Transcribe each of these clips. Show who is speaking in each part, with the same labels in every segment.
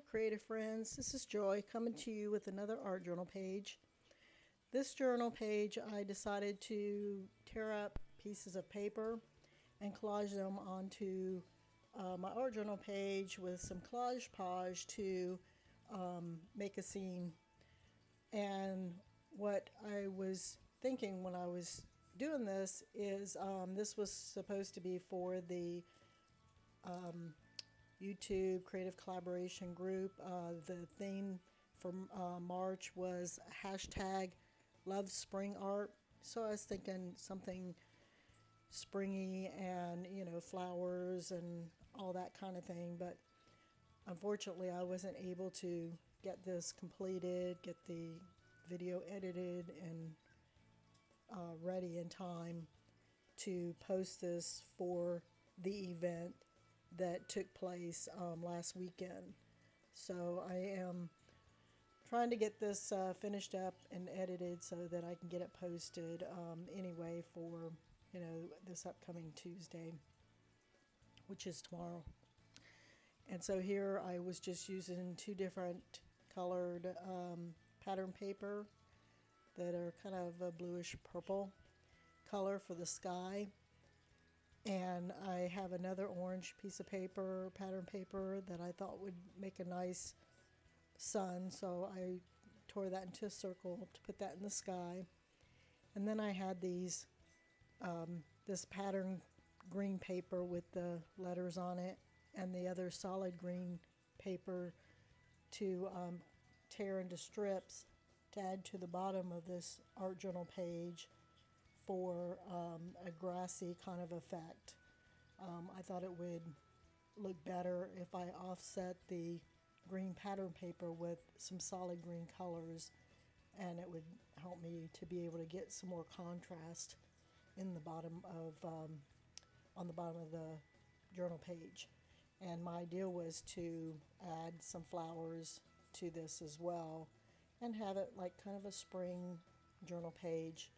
Speaker 1: creative friends. This is Joy coming to you with another art journal page. This journal page, I decided to tear up pieces of paper and collage them onto my art journal page with some collage page to make a scene. And what I was thinking when I was doing this is this was supposed to be for the YouTube Creative Collaboration Group. The theme for March was hashtag Love Spring Art. So I was thinking something springy and, flowers and all that kind of thing. But unfortunately, I wasn't able to get this completed, get the video edited and ready in time to post this for the event that took place last weekend. So I am trying to get this finished up and edited so that I can get it posted anyway for this upcoming Tuesday, which is tomorrow. And so here I was just using two different colored pattern paper that are kind of a bluish purple color for the sky. And I have another orange piece of paper, pattern paper, that I thought would make a nice sun. So I tore that into a circle to put that in the sky. And then I had these, this pattern green paper with the letters on it, and the other solid green paper to tear into strips to add to the bottom of this art journal page for a grassy kind of effect. I thought it would look better if I offset the green pattern paper with some solid green colors, and it would help me to be able to get some more contrast in the bottom of on the bottom of the journal page. And my idea was to add some flowers to this as well and have it like kind of a spring journal page.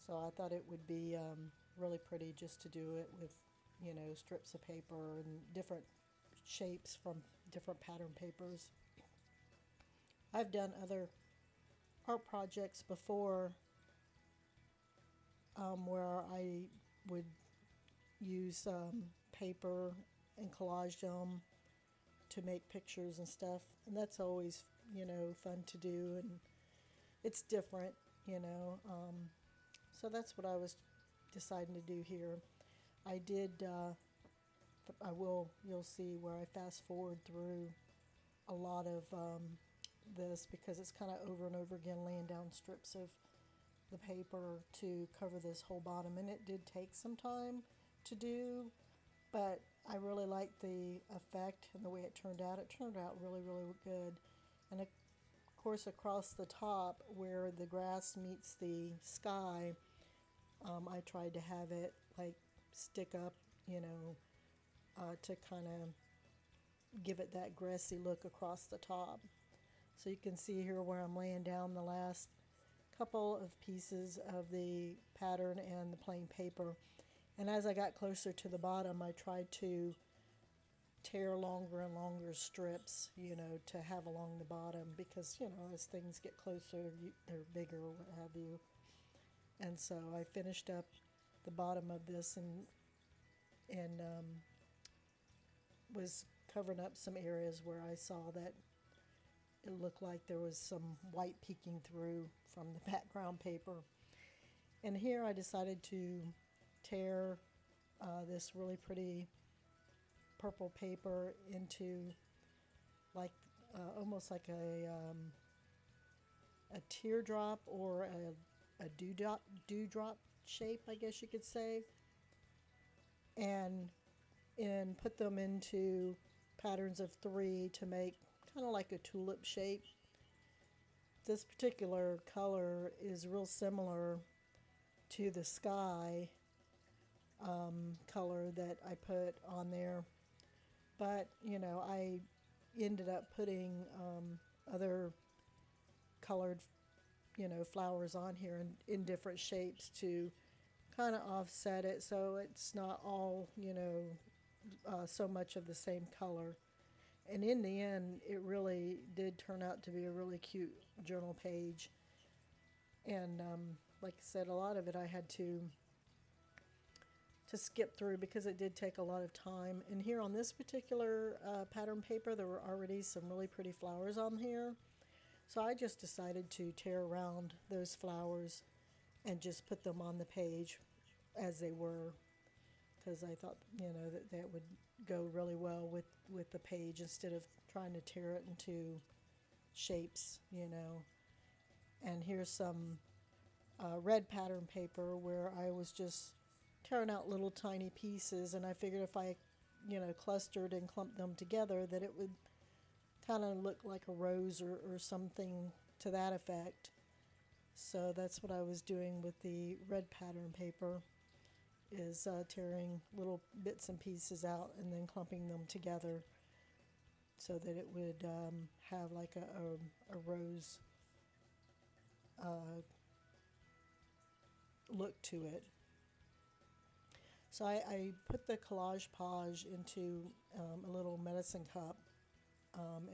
Speaker 1: So I thought it would be really pretty just to do it with, strips of paper and different shapes from different pattern papers. I've done other art projects before where I would use paper and collage them to make pictures and stuff. And that's always, fun to do. And it's different, So that's what I was deciding to do here. I did, you'll see where I fast forward through a lot of this because it's kind of over and over again laying down strips of the paper to cover this whole bottom. And it did take some time to do, but I really liked the effect and the way it turned out. It turned out really, really good. And of course, across the top where the grass meets the sky, I tried to have it like stick up, to kind of give it that grassy look across the top. So you can see here where I'm laying down the last couple of pieces of the pattern and the plain paper. And as I got closer to the bottom, I tried to tear longer and longer strips, to have along the bottom because, as things get closer, they're bigger, what have you. And so I finished up the bottom of this and was covering up some areas where I saw that it looked like there was some white peeking through from the background paper. And here I decided to tear this really pretty purple paper into like almost like a teardrop or a dewdrop shape, I guess you could say, and put them into patterns of 3 to make kind of like a tulip shape. This particular color is real similar to the sky color that I put on there, but I ended up putting other colored flowers on here in different shapes to kind of offset it so it's not all so much of the same color. And in the end, it really did turn out to be a really cute journal page. And like I said, a lot of it I had to skip through because it did take a lot of time. And here on this particular pattern paper, there were already some really pretty flowers on here. So I just decided to tear around those flowers and just put them on the page as they were, because I thought, that would go really well with the page instead of trying to tear it into shapes. And here's some red pattern paper where I was just tearing out little tiny pieces, and I figured if I, clustered and clumped them together, that it would kind of look like a rose or something to that effect. So that's what I was doing with the red pattern paper, is tearing little bits and pieces out and then clumping them together so that it would have like a rose look to it. So I put the collage page into a little medicine cup,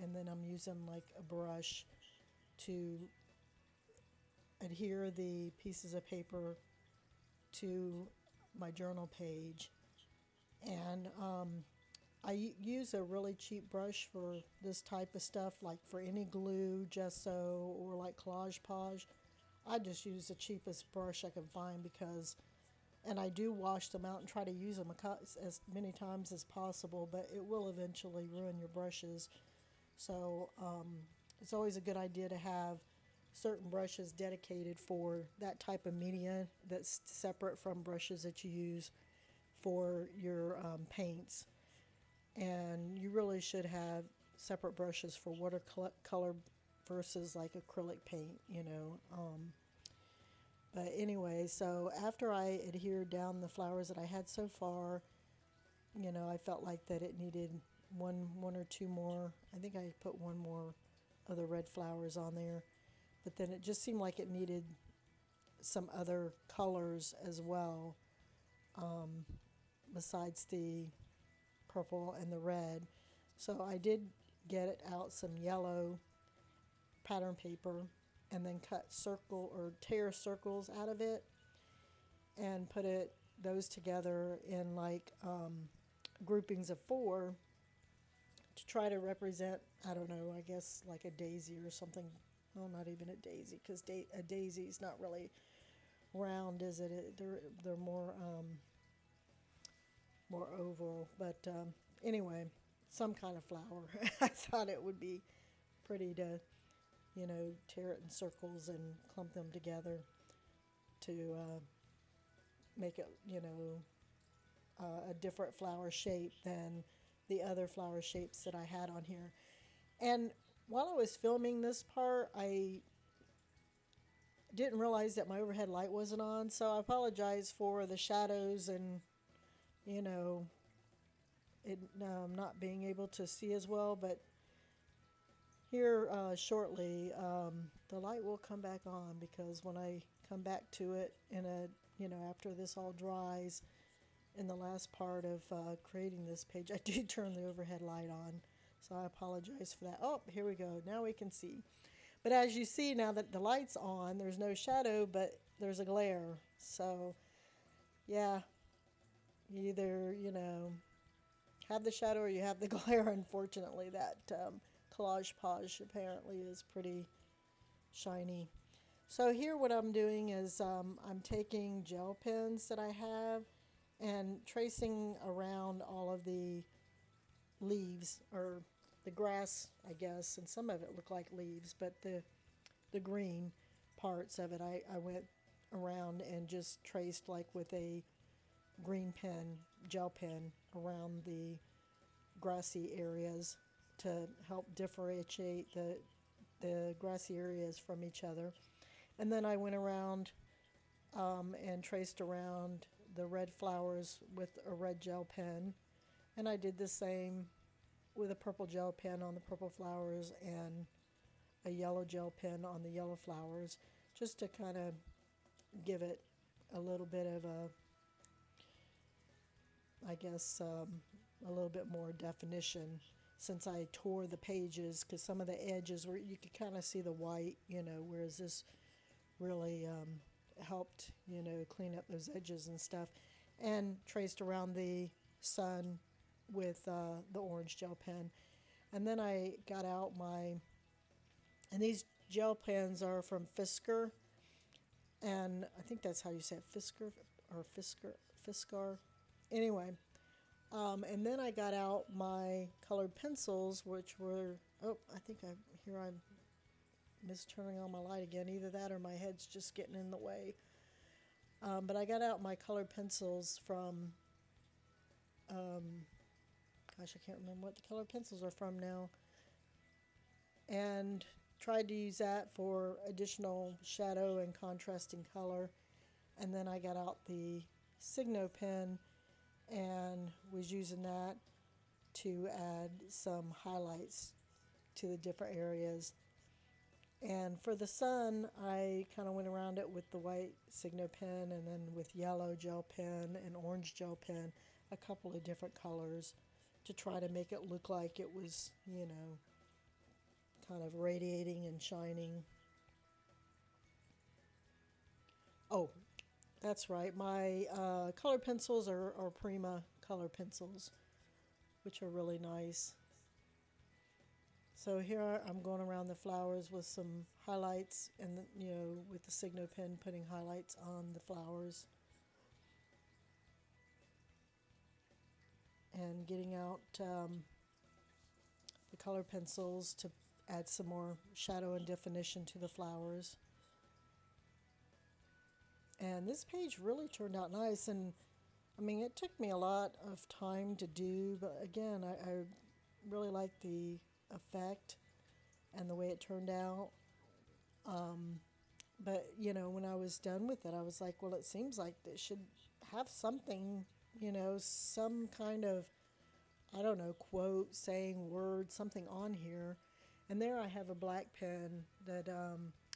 Speaker 1: and then I'm using like a brush to adhere the pieces of paper to my journal page. And I use a really cheap brush for this type of stuff, like for any glue, gesso, or like collage page. I just use the cheapest brush I can find and I do wash them out and try to use them as many times as possible, but it will eventually ruin your brushes. So it's always a good idea to have certain brushes dedicated for that type of media that's separate from brushes that you use for your paints. And you really should have separate brushes for watercolor versus like acrylic paint. But anyway, so after I adhered down the flowers that I had so far, I felt like that it needed one or two more. I think I put one more of the red flowers on there. But then it just seemed like it needed some other colors as well, besides the purple and the red. So I did get it out some yellow pattern paper and then tear circles out of it and put those together in like groupings of 4 to try to represent, I don't know, I guess like a daisy or something. Well, not even a daisy, because a daisy is not really round, is it? They're more oval. But anyway, some kind of flower. I thought it would be pretty to, tear it in circles and clump them together to make it, a different flower shape than the other flower shapes that I had on here. And while I was filming this part, I didn't realize that my overhead light wasn't on, so I apologize for the shadows and, it not being able to see as well. But here shortly, the light will come back on, because when I come back to it after this all dries, in the last part of creating this page, I did turn the overhead light on. So I apologize for that. Oh, here we go. Now we can see. But as you see, now that the light's on, there's no shadow, but there's a glare. So, yeah, you either, have the shadow or you have the glare. Unfortunately, that collage page apparently is pretty shiny. So here what I'm doing is I'm taking gel pens that I have and tracing around all of the leaves, or the grass, I guess, and some of it looked like leaves, but the green parts of it, I went around and just traced like with a green pen, gel pen, around the grassy areas to help differentiate the grassy areas from each other. And then I went around and traced around the red flowers with a red gel pen. And I did the same with a purple gel pen on the purple flowers and a yellow gel pen on the yellow flowers, just to kind of give it a little bit of a little bit more definition, since I tore the pages, because some of the edges were, you could kind of see the white, whereas this really helped, clean up those edges and stuff, and traced around the sun with the orange gel pen. And then I got out and these gel pens are from Fisker, and I think that's how you say it, Fiskar. Anyway, and then I got out my colored pencils, which were, oh, I'm misturning on my light again. Either that or my head's just getting in the way. But I got out my colored pencils from, gosh, I can't remember what the colored pencils are from now, and tried to use that for additional shadow and contrasting color. And then I got out the Signo pen and was using that to add some highlights to the different areas. And for the sun, I kind of went around it with the white Signo pen, and then with yellow gel pen and orange gel pen, a couple of different colors to try to make it look like it was, kind of radiating and shining. Oh, that's right. My color pencils are Prima color pencils, which are really nice. So here I'm going around the flowers with some highlights, and with the Signo pen putting highlights on the flowers, and getting out the color pencils to add some more shadow and definition to the flowers. And this page really turned out nice, and I mean, it took me a lot of time to do, but again, I really like the effect and the way it turned out. But when I was done with it, I was like, well, it seems like it should have something, some kind of, I don't know, quote, saying, word, something on here. And there I have a black pen that,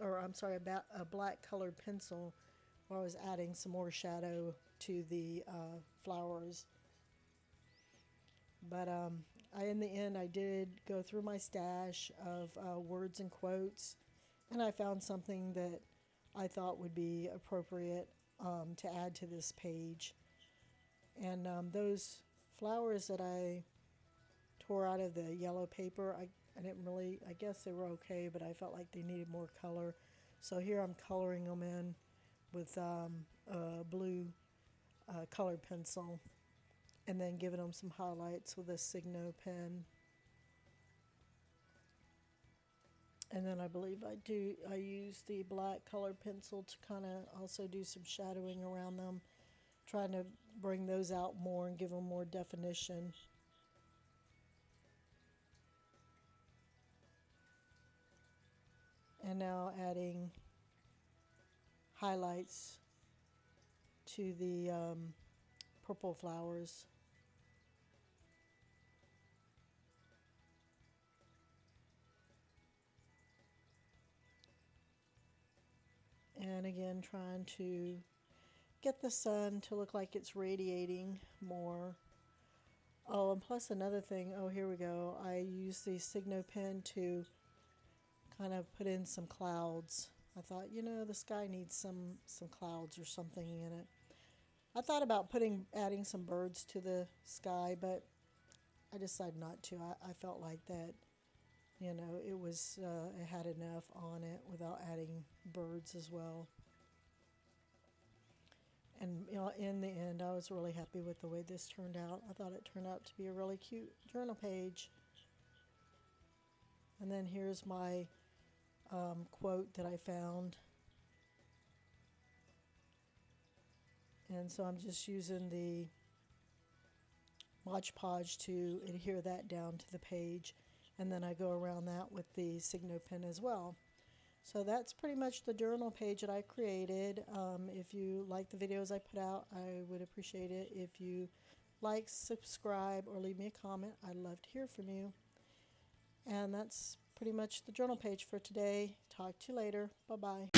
Speaker 1: or I'm sorry, a black colored pencil, where I was adding some more shadow to the flowers. But in the end, I did go through my stash of words and quotes, and I found something that I thought would be appropriate to add to this page. And those flowers that I tore out of the yellow paper, I didn't really, I guess they were okay, but I felt like they needed more color. So here I'm coloring them in with a blue colored pencil, and then giving them some highlights with a Signo pen. And then I believe I use the black colored pencil to kind of also do some shadowing around them, trying to bring those out more and give them more definition. And now adding highlights to the purple flowers. And again, trying to get the sun to look like it's radiating more. Oh, and plus another thing, oh, here we go. I use the Signo pen to kind of put in some clouds. I thought, the sky needs some clouds or something in it. I thought about adding some birds to the sky, but I decided not to. I felt like that, it had enough on it without adding birds as well. And in the end, I was really happy with the way this turned out. I thought it turned out to be a really cute journal page. And then here's my quote that I found. And so I'm just using the Mod Podge to adhere that down to the page. And then I go around that with the Signo pen as well. So that's pretty much the journal page that I created. If you like the videos I put out, I would appreciate it if you like, subscribe, or leave me a comment. I'd love to hear from you. And that's pretty much the journal page for today. Talk to you later. Bye-bye.